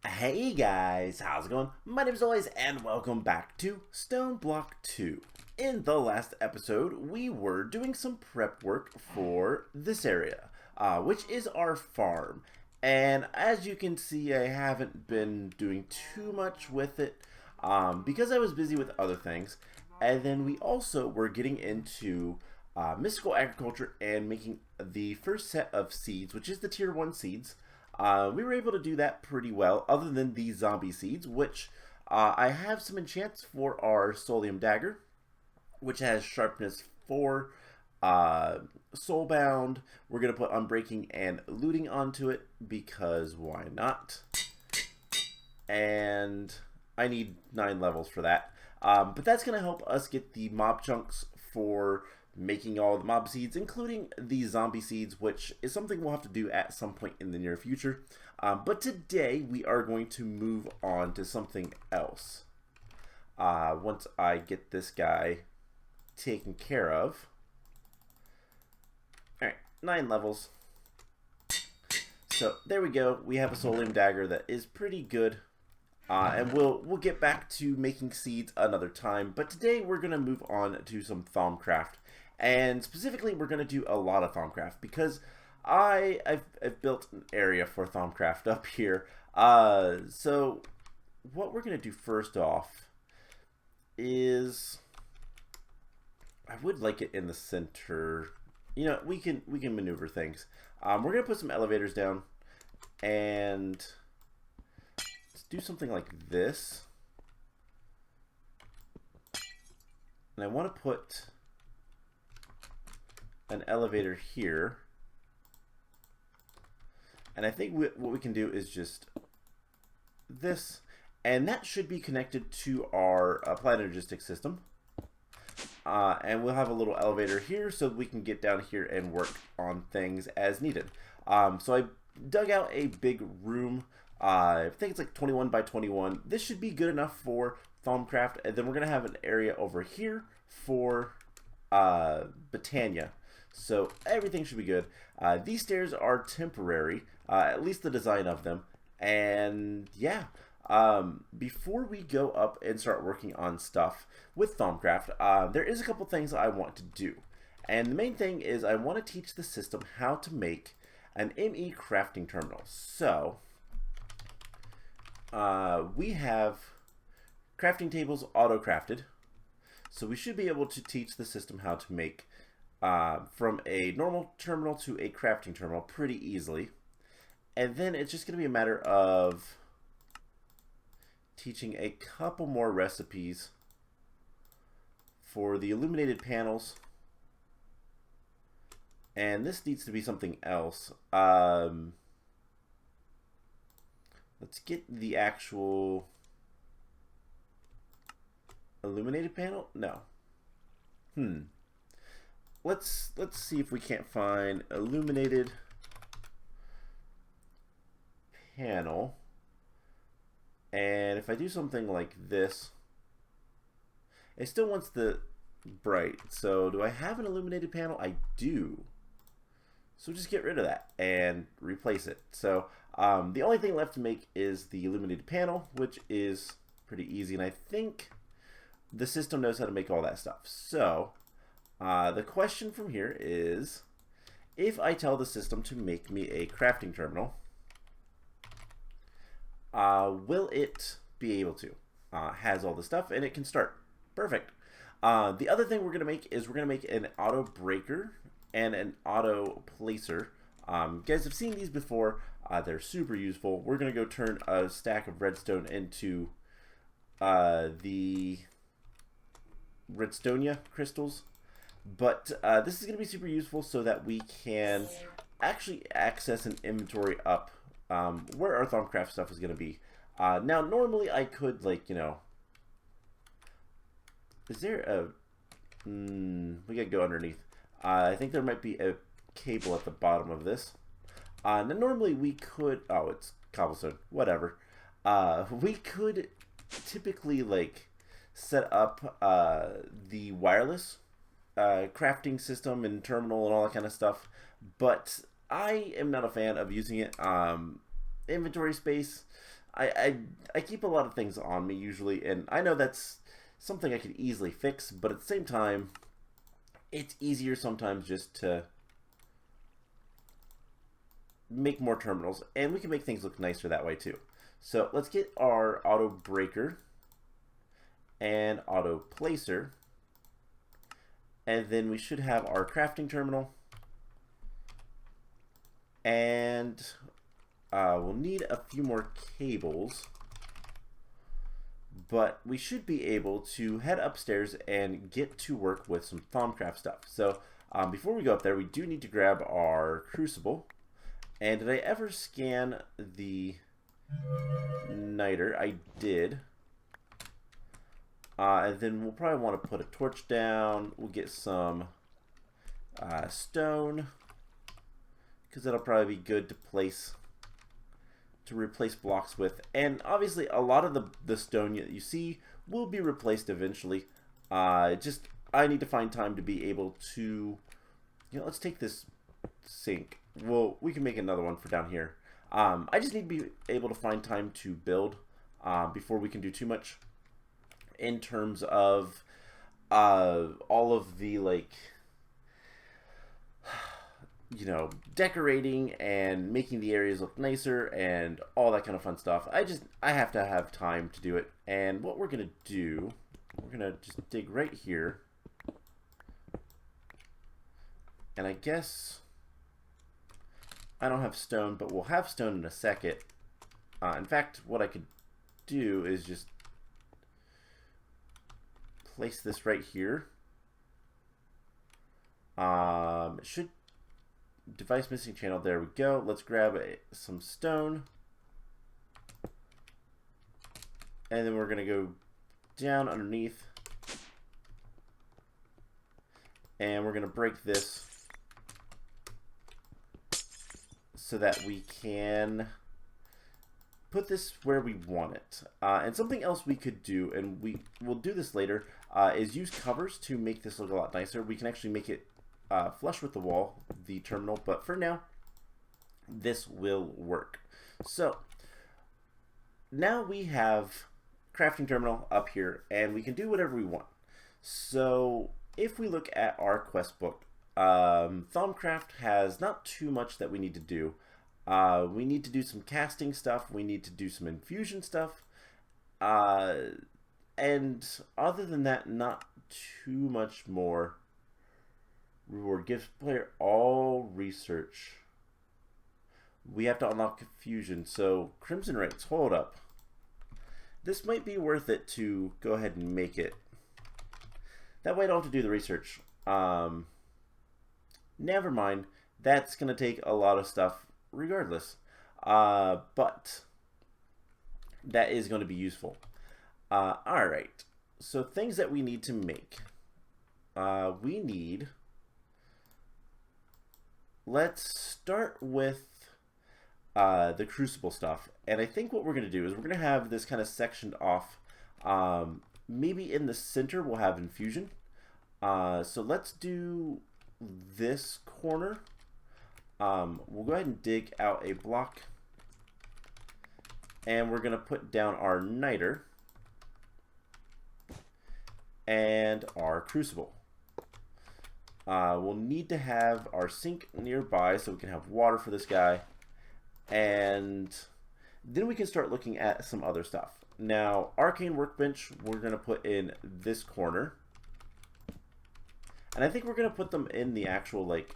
Hey guys, how's it going? My name is always and welcome back to Stoneblock 2. In the last episode, we were doing some prep work for this area, which is our farm. And as you can see, I haven't been doing too much with it because I was busy with other things. And then we also were getting into mystical agriculture and making the first set of seeds, which is the tier 1 seeds. We were able to do that pretty well, other than the zombie seeds, which I have some enchants for our Solium Dagger, which has sharpness 4, soulbound. We're going to put unbreaking and looting onto it, because why not? And I need 9 levels for that. But that's going to help us get the mob chunks for making all the mob seeds, including the zombie seeds, which is something we'll have to do at some point in the near future. But today we are going to move on to something else. Once I get this guy taken care of. Alright, 9 levels. So there we go. We have a Solium Dagger that is pretty good. And we'll get back to making seeds another time. But today we're going to move on to some Thaumcraft. And specifically, we're going to do a lot of Thaumcraft because I've built an area for Thaumcraft up here. So what we're going to do first off is I would like it in the center. You know, we can maneuver things. We're going to put some elevators down and let's do something like this. And I want to put an elevator here, and I think what we can do is just this, and that should be connected to our applied logistics system, and we'll have a little elevator here so we can get down here and work on things as needed. So I dug out a big room. I think it's like 21 by 21. This should be good enough for Thaumcraft, and then we're gonna have an area over here for Botania. So everything should be good. These stairs are temporary, at least the design of them. And yeah, before we go up and start working on stuff with Thaumcraft, there is a couple things I want to do. And the main thing is I want to teach the system how to make an ME crafting terminal. So we have crafting tables auto-crafted. So we should be able to teach the system how to make from a normal terminal to a crafting terminal pretty easily. And then it's just going to be a matter of teaching a couple more recipes for the illuminated panels. And this needs to be something else. Let's get the actual illuminated panel? No. Let's see if we can't find illuminated panel. And if I do something like this, it still wants the bright. So do I have an illuminated panel? I do. So just get rid of that and replace it. So the only thing left to make is the illuminated panel, which is pretty easy. And I think the system knows how to make all that stuff. So the question from here is, if I tell the system to make me a crafting terminal, will it be able to? Has all the stuff and it can start. Perfect. The other thing we're going to make is we're going to make an auto breaker and an auto placer. You guys have seen these before. They're super useful. We're going to go turn a stack of redstone into the Redstonia crystals. But this is going to be super useful so that we can actually access an inventory up where our Thaumcraft stuff is going to be. Now, normally I could, like, you know, is there a... we got to go underneath. I think there might be a cable at the bottom of this. Now, normally we could... Oh, it's cobblestone. Whatever. We could typically, like, set up the wireless crafting system and terminal and all that kind of stuff, but I am not a fan of using it. Inventory space, I keep a lot of things on me usually, and I know that's something I could easily fix, but at the same time, it's easier sometimes just to make more terminals, and we can make things look nicer that way too. So let's get our auto breaker and auto placer, and then we should have our crafting terminal, and we'll need a few more cables, but we should be able to head upstairs and get to work with some Thaumcraft stuff. So before we go up there, we do need to grab our crucible. And did I ever scan the niter? I did. And then we'll probably want to put a torch down. We'll get some stone, because that'll probably be good to place, to replace blocks with. And obviously a lot of the stone that you see will be replaced eventually. I need to find time to be able to, let's take this sink. Well, we can make another one for down here. I just need to be able to find time to build before we can do too much in terms of all of the, like, decorating and making the areas look nicer and all that kind of fun stuff. I have to have time to do it. And what we're gonna do, we're gonna just dig right here, and I guess I don't have stone, but we'll have stone in a second. In fact, what I could do is just place this right here. It should, device missing channel, there we go. Let's grab some stone. And then we're gonna go down underneath. And we're gonna break this so that we can put this where we want it. And something else we could do, and we'll do this later, is use covers to make this look a lot nicer. We can actually make it flush with the wall, the terminal, but for now, this will work. So now we have crafting terminal up here, and we can do whatever we want. So if we look at our quest book, Thaumcraft has not too much that we need to do. We need to do some casting stuff, we need to do some infusion stuff, and other than that, not too much more. Reward gives player all research. We have to unlock fusion, so Crimson Rates, hold up. This might be worth it to go ahead and make it. That way I don't have to do the research. Never mind, that's going to take a lot of stuff regardless. But that is going to be useful. Alright, so things that we need to make. We need... Let's start with the crucible stuff. And I think what we're going to do is we're going to have this kind of sectioned off. Maybe in the center we'll have infusion. So let's do this corner. We'll go ahead and dig out a block. And we're going to put down our niter and our crucible. We'll need to have our sink nearby so we can have water for this guy. And then we can start looking at some other stuff. Now, arcane workbench, we're going to put in this corner. And I think we're going to put them in the actual, like,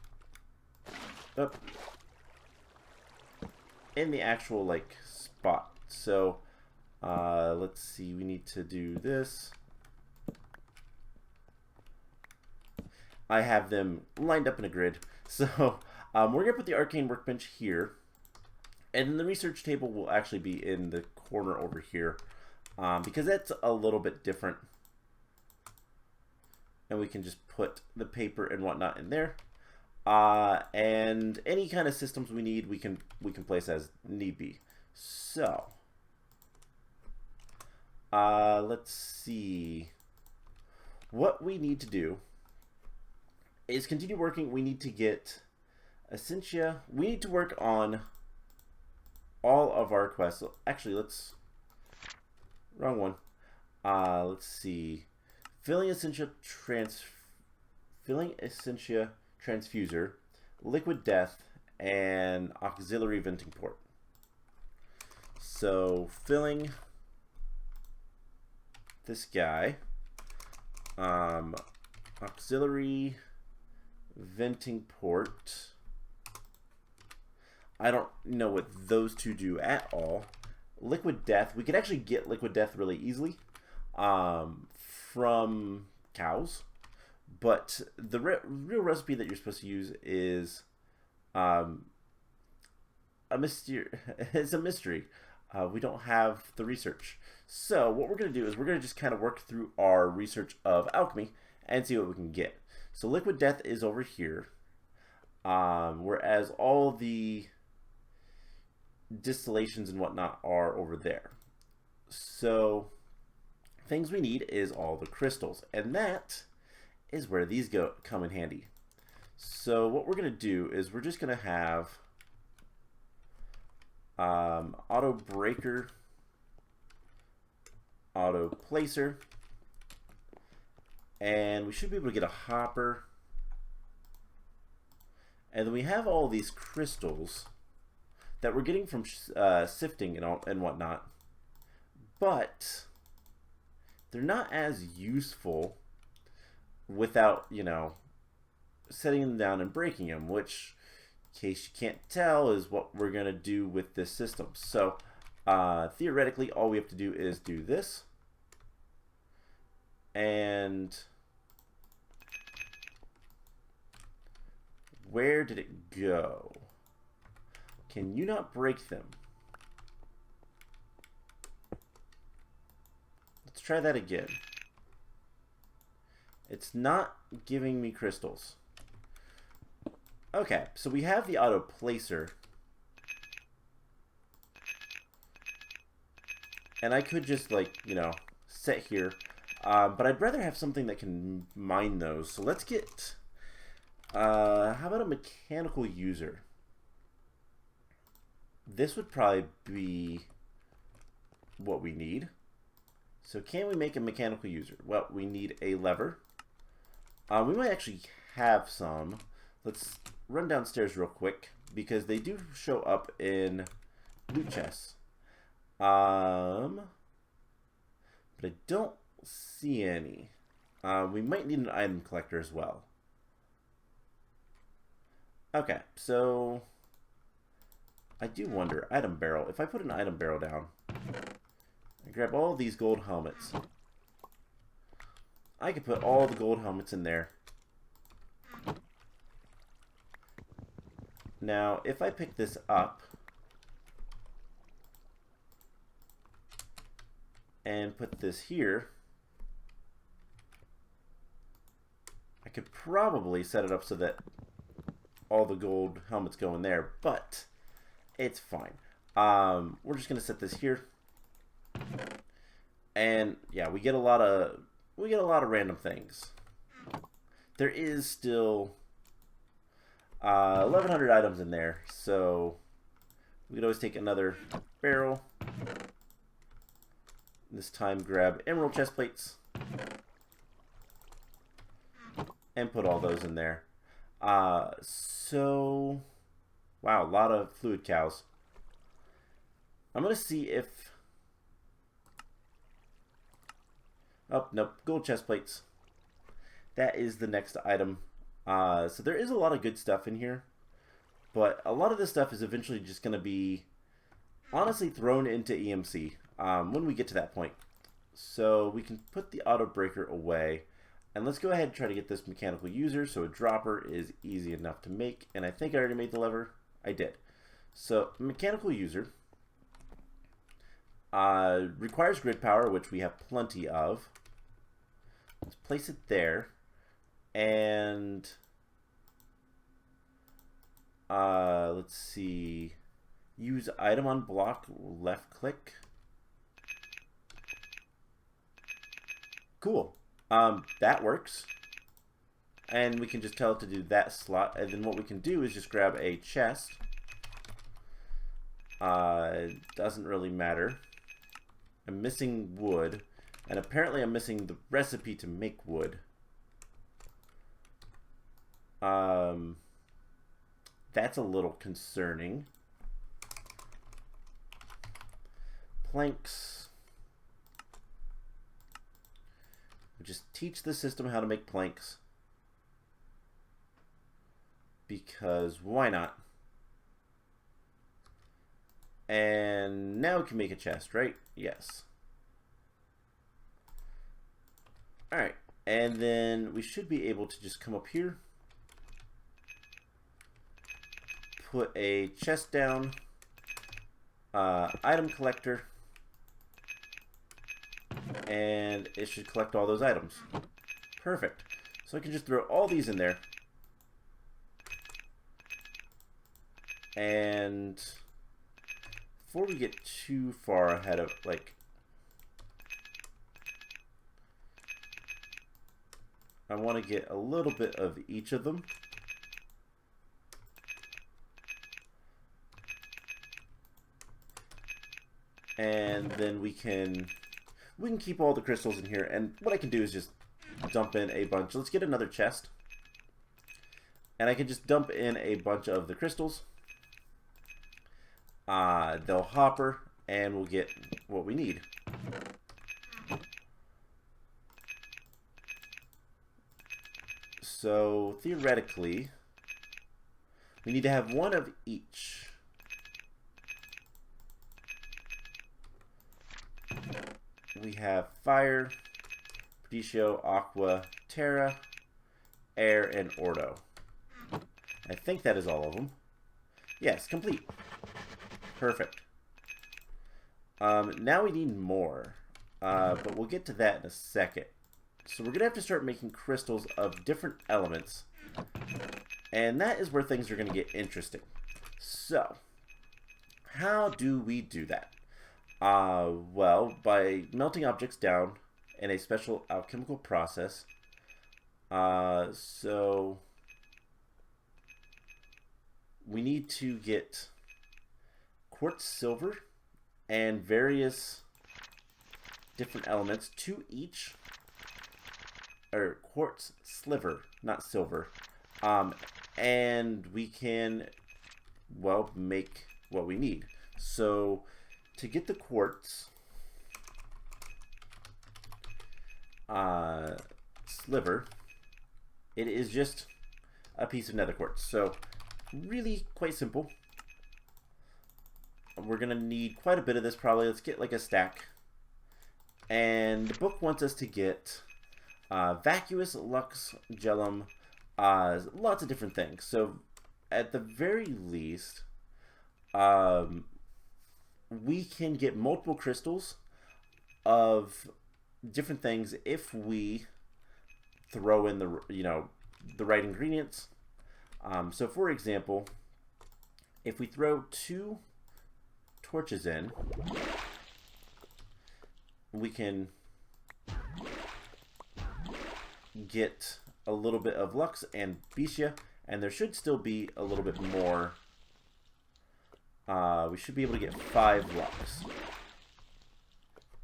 spot. So, let's see, we need to do this. I have them lined up in a grid. So, we're going to put the arcane workbench here. And then the research table will actually be in the corner over here. Because that's a little bit different. And we can just put the paper and whatnot in there. And any kind of systems we need, we can place as need be. So, let's see. What we need to do is continue working. We need to get Essentia. We need to work on all of our quests. Actually, wrong one. Let's see. Filling Essentia Transfuser, Liquid Death, and Auxiliary Venting Port. So filling this guy, Auxiliary Venting Port. I don't know what those two do at all. Liquid Death, we could actually get Liquid Death really easily from cows, but the real recipe that you're supposed to use is a mystery. It's a mystery. We don't have the research. So what we're going to do is we're going to just kind of work through our research of alchemy and see what we can get. So Liquid Death is over here, whereas all the distillations and whatnot are over there. So things we need is all the crystals, and that is where these come in handy. So what we're going to do is we're just going to have auto breaker, auto placer, and we should be able to get a hopper, and then we have all these crystals that we're getting from sifting and whatnot, but they're not as useful without, you know, setting them down and breaking them, which, in case you can't tell, is what we're going to do with this system. So theoretically, all we have to do is do this, and where did it go? Can you not break them? Let's try that again. It's not giving me crystals. Okay, so we have the auto placer, and I could just, like, you know, set here, but I'd rather have something that can mine those. So let's get how about a mechanical user? This would probably be what we need. So can we make a mechanical user? Well, we need a lever. We might actually have some. Let's run downstairs real quick, because they do show up in loot chests. But I don't see any. We might need an item collector as well. Okay, so I do wonder, item barrel. If I put an item barrel down, I grab all these gold helmets. I could put all the gold helmets in there. Now, if I pick this up and put this here, I could probably set it up so that all the gold helmets go in there, but it's fine. We're just gonna set this here, and yeah, we get a lot of random things. There is still 1,100 items in there, so we could always take another barrel. This time grab emerald chest plates and put all those in there. So wow, a lot of fluid cows. I'm gonna see if, oh nope, gold chest plates. That is the next item. So there is a lot of good stuff in here, but a lot of this stuff is eventually just going to be honestly thrown into EMC when we get to that point. So we can put the auto breaker away, and let's go ahead and try to get this mechanical user. So a dropper is easy enough to make, and I think I already made the lever. I did. So mechanical user requires grid power, which we have plenty of. Let's place it there. And let's see, use item on block, left click. Cool. That works. And we can just tell it to do that slot, and then what we can do is just grab a chest Doesn't really matter. I'm missing wood, and apparently I'm missing the recipe to make wood. That's a little concerning. Planks. Just teach the system how to make planks. Because why not? And now we can make a chest, right? Yes. Alright. And then we should be able to just come up here. Put a chest down. Item collector. And it should collect all those items. Perfect. So I can just throw all these in there. And before we get too far ahead of, like, I want to get a little bit of each of them. And then we can keep all the crystals in here. And what I can do is just dump in a bunch. Let's get another chest. And I can just dump in a bunch of the crystals. They'll hopper, and we'll get what we need. So, theoretically, we need to have one of each. We have fire, Perditio, aqua, terra, air, and ordo. I think that is all of them. Yes, complete. Perfect. Now we need more, but we'll get to that in a second. So we're going to have to start making crystals of different elements, and that is where things are going to get interesting. So, how do we do that? Well, by melting objects down in a special alchemical process. So we need to get quartz silver and various different elements, 2 each, or quartz sliver, not silver, and we can, well, make what we need. So to get the quartz sliver, it is just a piece of nether quartz. So really quite simple. We're gonna need quite a bit of this probably. Let's get like a stack. And the book wants us to get vacuous, lux, gelum, lots of different things. So at the very least, we can get multiple crystals of different things if we throw in the the right ingredients. So for example, if we throw 2 torches in, we can get a little bit of lux and bisha, and there should still be a little bit more. We should be able to get 5 lux,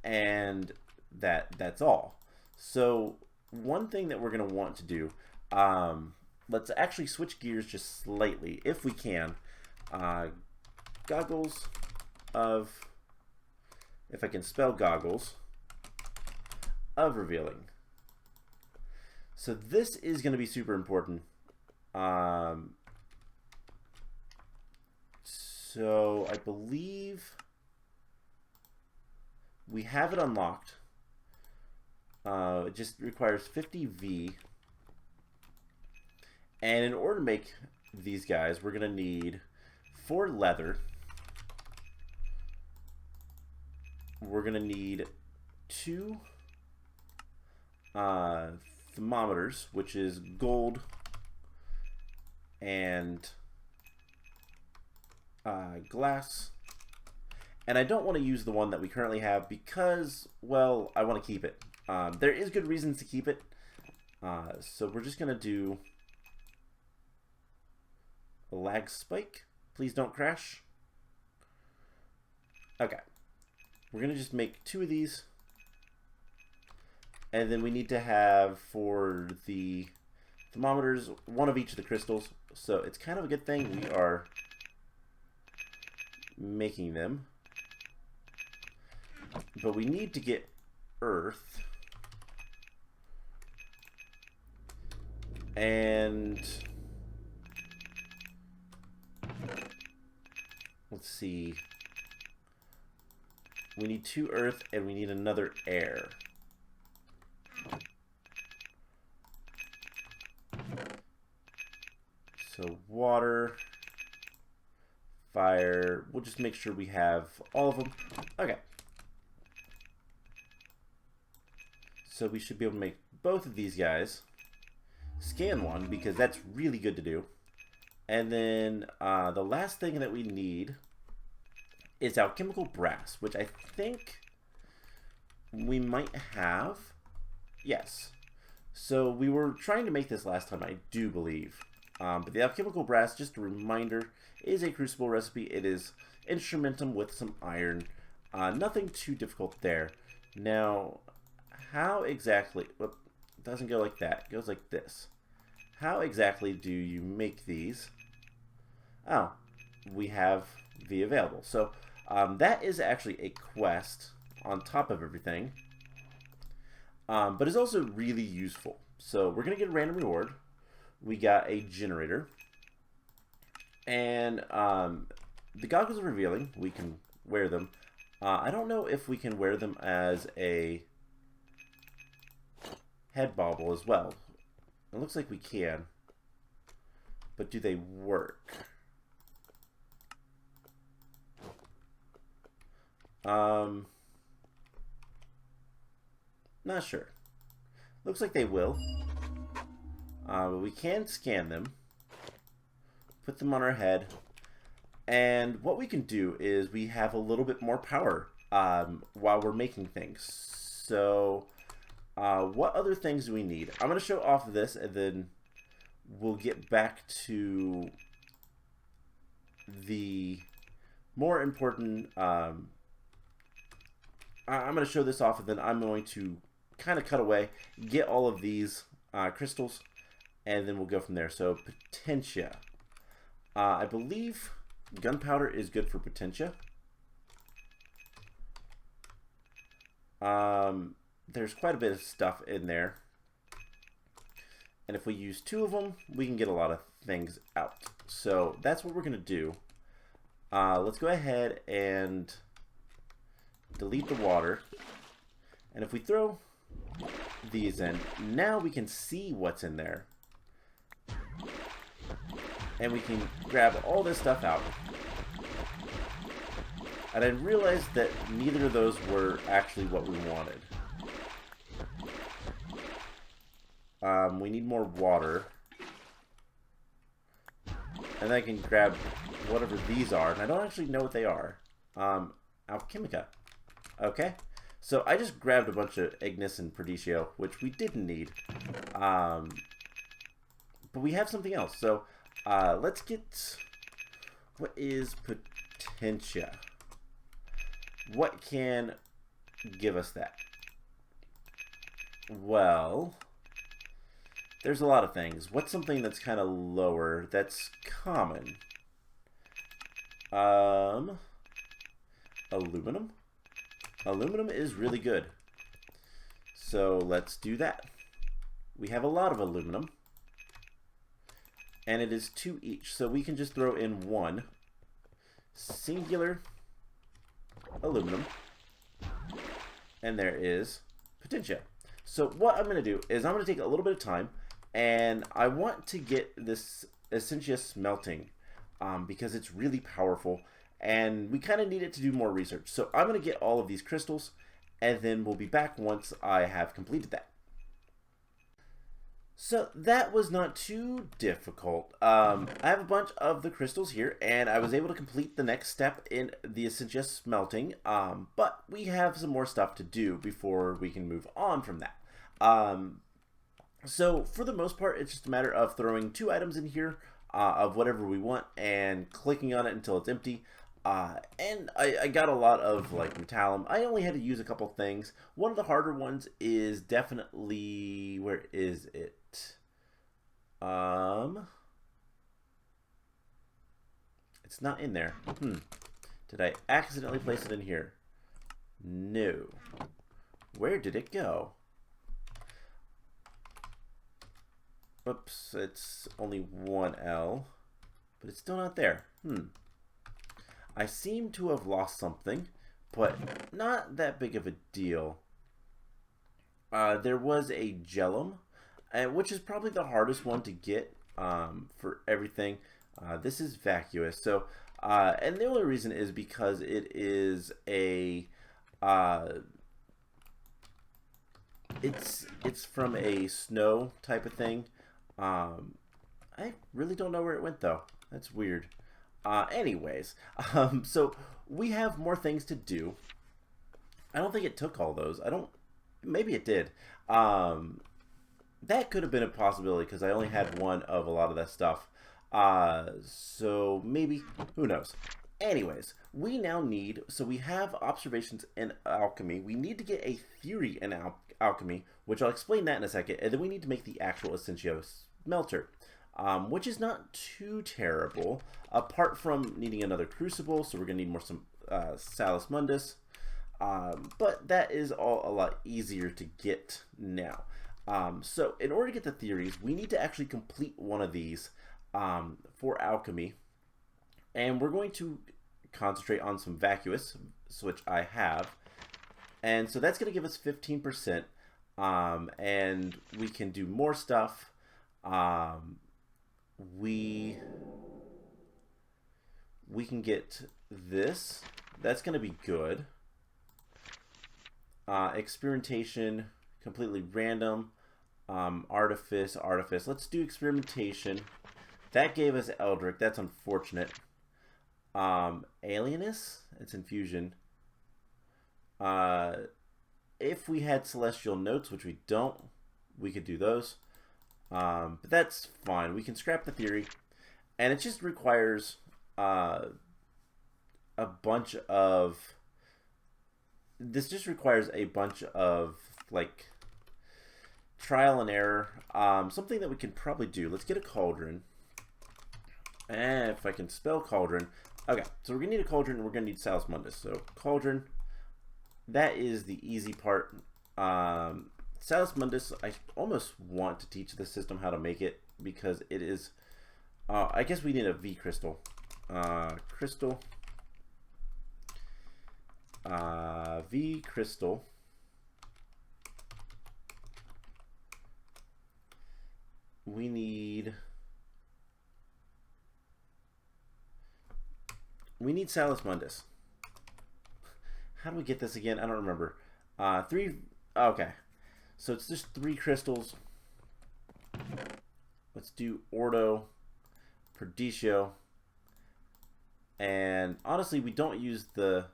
and that's all. So one thing that we're going to want to do, let's actually switch gears just slightly if we can. Goggles of, if I can spell goggles, of revealing. So this is going to be super important. So I believe we have it unlocked. It just requires 50 V. And in order to make these guys, we're going to need 4 leather. We're going to need 2 thermometers, which is gold and glass. And I don't want to use the one that we currently have because, well, I want to keep it. There is good reasons to keep it. So we're just going to do a lag spike. Please don't crash. Okay. We're going to just make 2 of these. And then we need to have, for the thermometers, 1 of each of the crystals. So it's kind of a good thing we are making them. But we need to get earth. And let's see. We need 2 earth and we need another air. So water, fire, we'll just make sure we have all of them. Okay. So we should be able to make both of these guys. Scan one, because that's really good to do. And then the last thing that we need is alchemical brass, which I think we might have. Yes. So we were trying to make this last time, I do believe. But the alchemical brass, just a reminder, is a crucible recipe. It is instrumentum with some iron. Nothing too difficult there. Now, how exactly... Whoop, it doesn't go like that. It goes like this. How exactly do you make these? Oh, we have the available. So that is actually a quest on top of everything. But is also really useful. So we're going to get a random reward. We got a generator. And the goggles are revealing. We can wear them. I don't know if we can wear them as a head bauble as well. It looks like we can. But do they work? Not sure. Looks like they will. But we can scan them. Put them on our head. And what we can do is we have a little bit more power while we're making things. So what other things do we need? I'm going to show off this and then we'll get back to the more important... I'm going to show this off and then I'm going to kind of cut away, get all of these crystals, and then we'll go from there. So Potentia. I believe gunpowder is good for Potentia. There's quite a bit of stuff in there. And if we use 2 of them, we can get a lot of things out. So that's what we're going to do. Let's go ahead and delete the water. And if we throw these in, now we can see what's in there. And we can grab all this stuff out. And I realized that neither of those were actually what we wanted. We need more water. And then I can grab whatever these are. And I don't actually know what they are. Alchemica. Okay. So I just grabbed a bunch of Ignis and Perditio, which we didn't need. But we have something else. So let's get... What is Potentia? What can give us that? Well, there's a lot of things. What's something that's kind of lower that's common? Aluminum? Aluminum is really good. So let's do that. We have a lot of aluminum. And it is 2 each. So we can just throw in 1 singular aluminum. And there is Potentia. So what I'm going to do is I'm going to take a little bit of time. And I want to get this Essentia Smelting. Because it's really powerful. And we kind of need it to do more research. So I'm going to get all of these crystals. And then we'll be back once I have completed that. So that was not too difficult. I have a bunch of the crystals here, and I was able to complete the next step in the Essentia Smelting, but we have some more stuff to do before we can move on from that. So for the most part, it's just a matter of throwing 2 items in here of whatever we want and clicking on it until it's empty. And I got a lot of like metallum. I only had to use a couple things. One of the harder ones is definitely, where is it? It's not in there. Did I accidentally place it in here? No. Where did it go? Oops, it's only one L, but it's still not there. I seem to have lost something, but not that big of a deal. There was a gellum, which is probably the hardest one to get for everything. This is vacuous, so and the only reason is because it is a it's from a snow type of thing. I really don't know where it went though. That's weird. Anyways, so we have more things to do. I don't think it took all those. Maybe it did. That could have been a possibility because I only had one of a lot of that stuff. So maybe, who knows? Anyways, we now need, so we have observations in alchemy. We need to get a theory in alchemy, which I'll explain that in a second. And then we need to make the actual Essentia Smelter, which is not too terrible, apart from needing another crucible. So we're going to need some Salus Mundus. But that is all a lot easier to get now. So in order to get the theories, we need to actually complete one of these for alchemy. And we're going to concentrate on some vacuous, which I have. And so that's going to give us 15%. And we can do more stuff. We can get this. That's going to be good. Experimentation, completely random. Artifice. Let's do experimentation. That gave us Eldrick. That's unfortunate. Alienus. It's infusion. If we had celestial notes, which we don't, we could do those. But that's fine. We can scrap the theory, and it just requires a bunch of. This just requires a bunch of like trial and error. Something that we can probably do. Let's get a cauldron. And if I can spell cauldron. Okay, so we're going to need a cauldron and we're going to need Salus Mundus. So cauldron, that is the easy part. Salus Mundus, I almost want to teach the system how to make it because it is, I guess we need a Vis Crystal. Crystal. Vis Crystal. We need Salus Mundus. How do we get this again? I don't remember. Okay. So it's just 3 crystals. Let's do Ordo, Perdicio. And honestly, we don't use the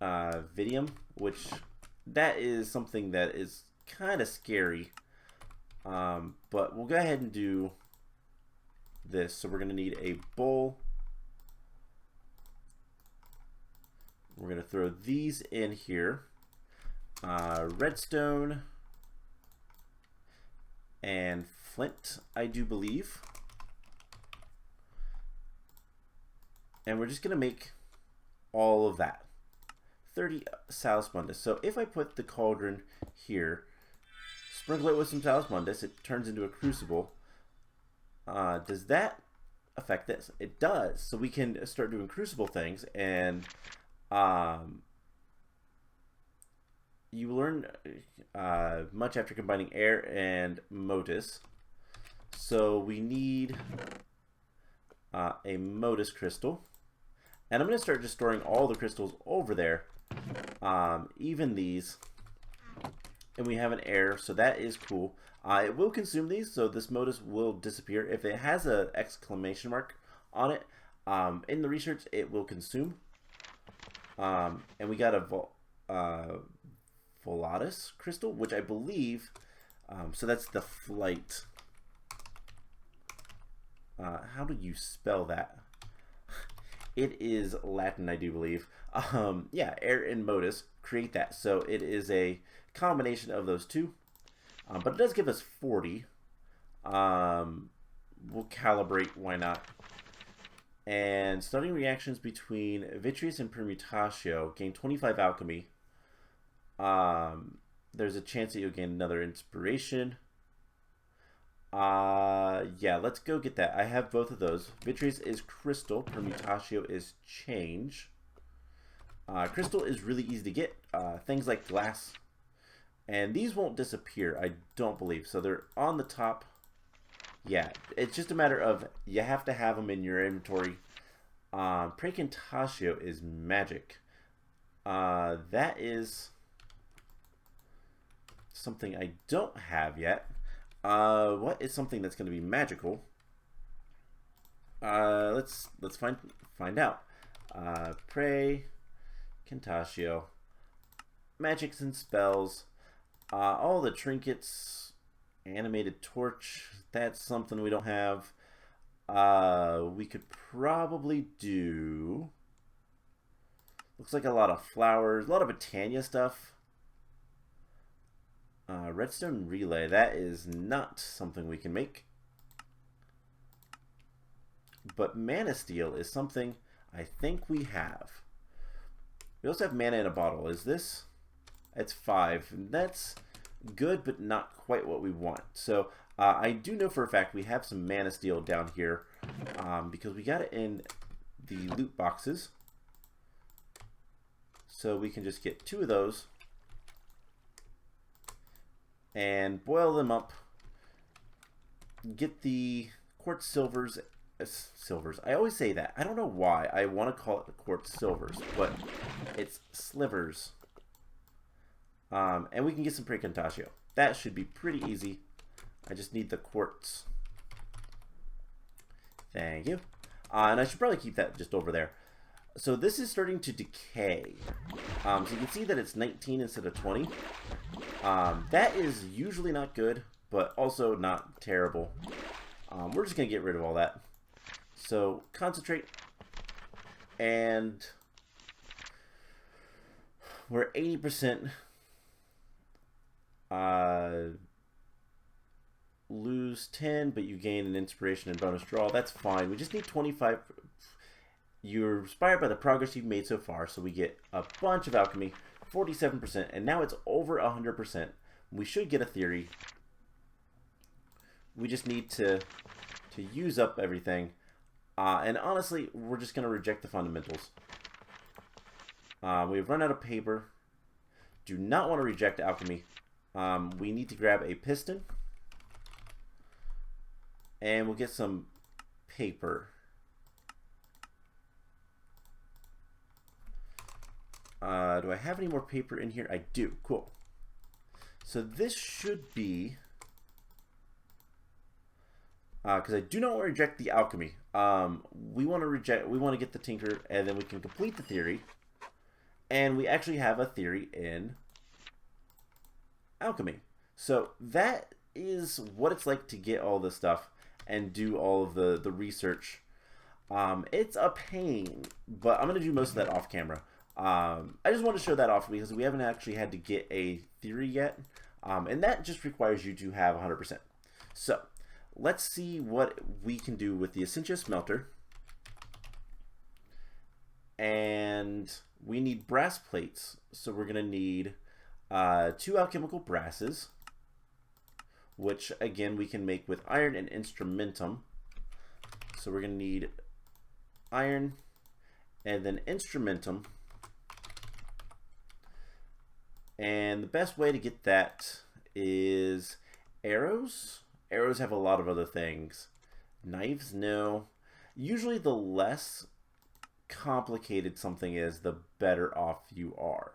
Vidium, which that is something that is kind of scary. But we'll go ahead and do this. So we're going to need a bowl. We're going to throw these in here. Redstone and flint, I do believe. And we're just going to make all of that. 30 Salus Mundus. So if I put the cauldron here, sprinkle it with some Salus Mundus, it turns into a crucible. Does that affect this? It does. So we can start doing crucible things, and you learn much after combining air and Motus. So we need a Motus crystal. And I'm going to start just storing all the crystals over there. Even these. And we have an air, so that is cool. It will consume these, so this Motus will disappear. If it has an exclamation mark on it, in the research, it will consume. And we got a Volatus crystal, which I believe, so that's the flight. How do you spell that? It is Latin, I do believe. Yeah, air and modus create that. So it is a combination of those two. But it does give us 40. We'll calibrate, why not? And studying reactions between vitreous and permutatio gain 25 alchemy. There's a chance that you'll gain another inspiration. Yeah, let's go get that. I have both of those. Vitreous is crystal, permutatio is change. Crystal is really easy to get. Things like glass. And these won't disappear, I don't believe. So they're on the top. Yeah, it's just a matter of you have to have them in your inventory. Precantatio is magic. That is something I don't have yet. What is something that's going to be magical? Let's find out. Precantatio, magics and spells. All the trinkets, animated torch. That's something we don't have. We could probably do. Looks like a lot of flowers, a lot of Botania stuff. Redstone relay, that is not something we can make. But mana steel is something I think we have. We also have mana in a bottle. Is this? It's 5. That's good, but not quite what we want. So I do know for a fact we have some mana steel down here because we got it in the loot boxes. So we can just get 2 of those and boil them up. Get the quartz silvers. I always say that. I don't know why. I want to call it the quartz silvers, but it's slivers. And we can get some precantatio. That should be pretty easy. I just need the quartz. Thank you. And I should probably keep that just over there. So this is starting to decay. So you can see that it's 19 instead of 20. That is usually not good, but also not terrible. We're just going to get rid of all that. So concentrate. And we're 80%. Lose 10, but you gain an inspiration and bonus draw. That's fine. We just need 25. You're inspired by the progress you've made so far, so we get a bunch of alchemy, 47%, and now it's over 100%. We should get a theory. We just need to use up everything. And honestly, we're just going to reject the fundamentals. We've run out of paper. Do not want to reject alchemy. We need to grab a piston. And we'll get some paper. Do I have any more paper in here? I do. Cool. So this should be... because I do not want to reject the alchemy. We want to get the tinker, and then we can complete the theory. And we actually have a theory in alchemy. So that is what it's like to get all this stuff and do all of the research. It's a pain, but I'm going to do most of that off camera. I just want to show that off because we haven't actually had to get a theory yet. And that just requires you to have 100%. So let's see what we can do with the Essentia Smelter. And we need brass plates. So we're going to need 2 alchemical brasses, which again we can make with iron and instrumentum. So we're going to need iron and then instrumentum. And the best way to get that is arrows. Arrows have a lot of other things. Knives, no. Usually the less complicated something is, the better off you are.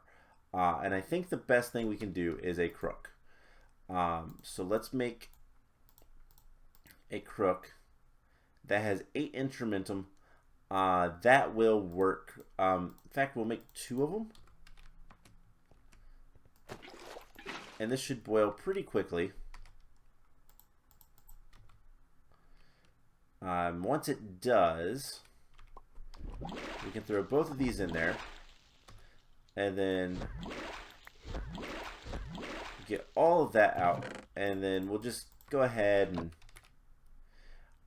And I think the best thing we can do is a crook. So let's make a crook that has 8 instrumentum. That will work. In fact, we'll make 2 of them. And this should boil pretty quickly. Once it does, We can throw both of these in there. And then get all of that out. And then we'll just go ahead and...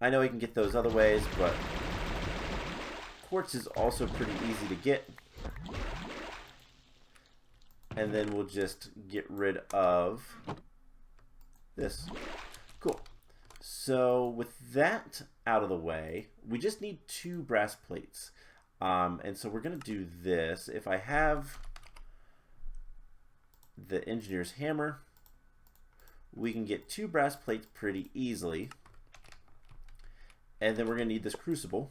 I know we can get those other ways, but quartz is also pretty easy to get. And then we'll just get rid of this. Cool. So with that out of the way, we just need 2 brass plates. And so we're going to do this. If I have the engineer's hammer, we can get 2 brass plates pretty easily. And then we're going to need this crucible.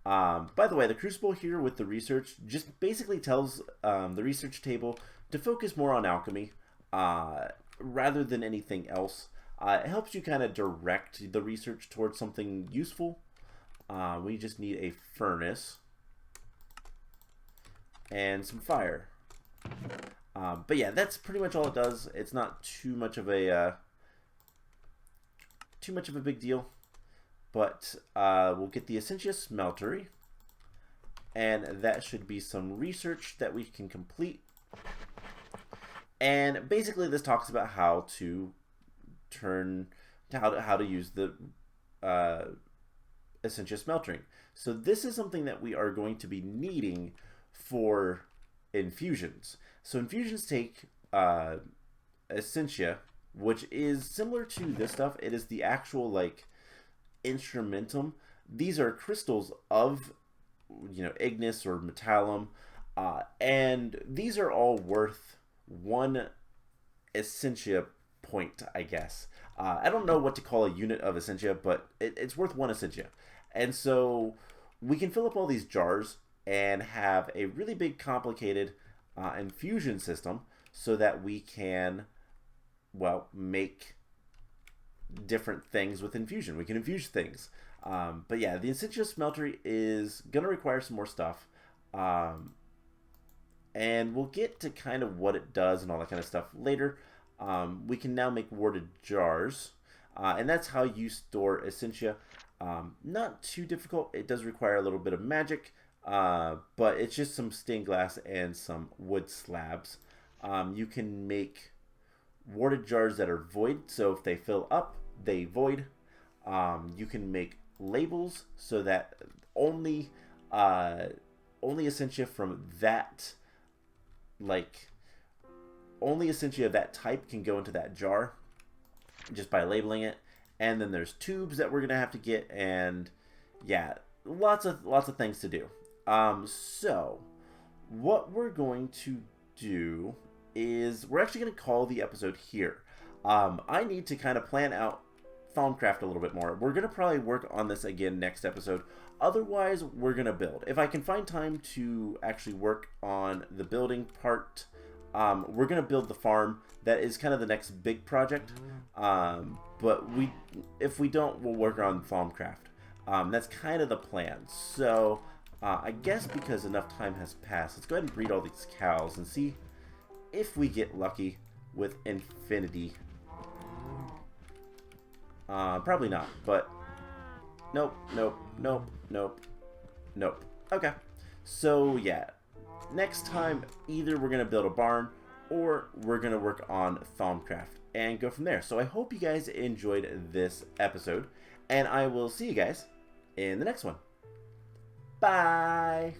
By the way, the crucible here with the research just basically tells the research table to focus more on alchemy rather than anything else. It helps you kind of direct the research towards something useful. We just need a furnace and some fire. But yeah, that's pretty much all it does. It's not too much of a big deal. But we'll get the Essentia Smeltery, and that should be some research that we can complete. And basically, this talks about how to how to use the Essentia Smeltery. So this is something that we are going to be needing for infusions. So infusions take Essentia, which is similar to this stuff. It is the actual like instrumentum. These are crystals of, you know, ignis or metallum, and these are all worth 1 essentia point, I guess. I don't know what to call a unit of essentia, but it's worth 1 essentia. And so we can fill up all these jars and have a really big complicated infusion system so that we can, well, make different things with infusion. We can infuse things. But yeah, the Essentia Smeltery is going to require some more stuff. And we'll get to kind of what it does and all that kind of stuff later. We can now make warded jars. And that's how you store Essentia. Not too difficult. It does require a little bit of magic. But it's just some stained glass and some wood slabs. You can make warded jars that are void. So if they fill up, they void. You can make labels so that only Essentia from that, like, only Essentia of that type can go into that jar just by labeling it. And then there's tubes that we're gonna have to get, and yeah, lots of things to do. So what we're going to do is we're actually gonna call the episode here. I need to kind of plan out Thaumcraft a little bit more. We're going to probably work on this again next episode. Otherwise, we're going to build. If I can find time to actually work on the building part, we're going to build the farm. That is kind of the next big project. But if we don't, we'll work on Thaumcraft. That's kind of the plan. So I guess because enough time has passed, let's go ahead and breed all these cows and see if we get lucky with infinity. Probably not, but nope. Okay, so yeah, next time either we're gonna build a barn or we're gonna work on Thaumcraft and go from there. So I hope you guys enjoyed this episode, and I will see you guys in the next one. Bye.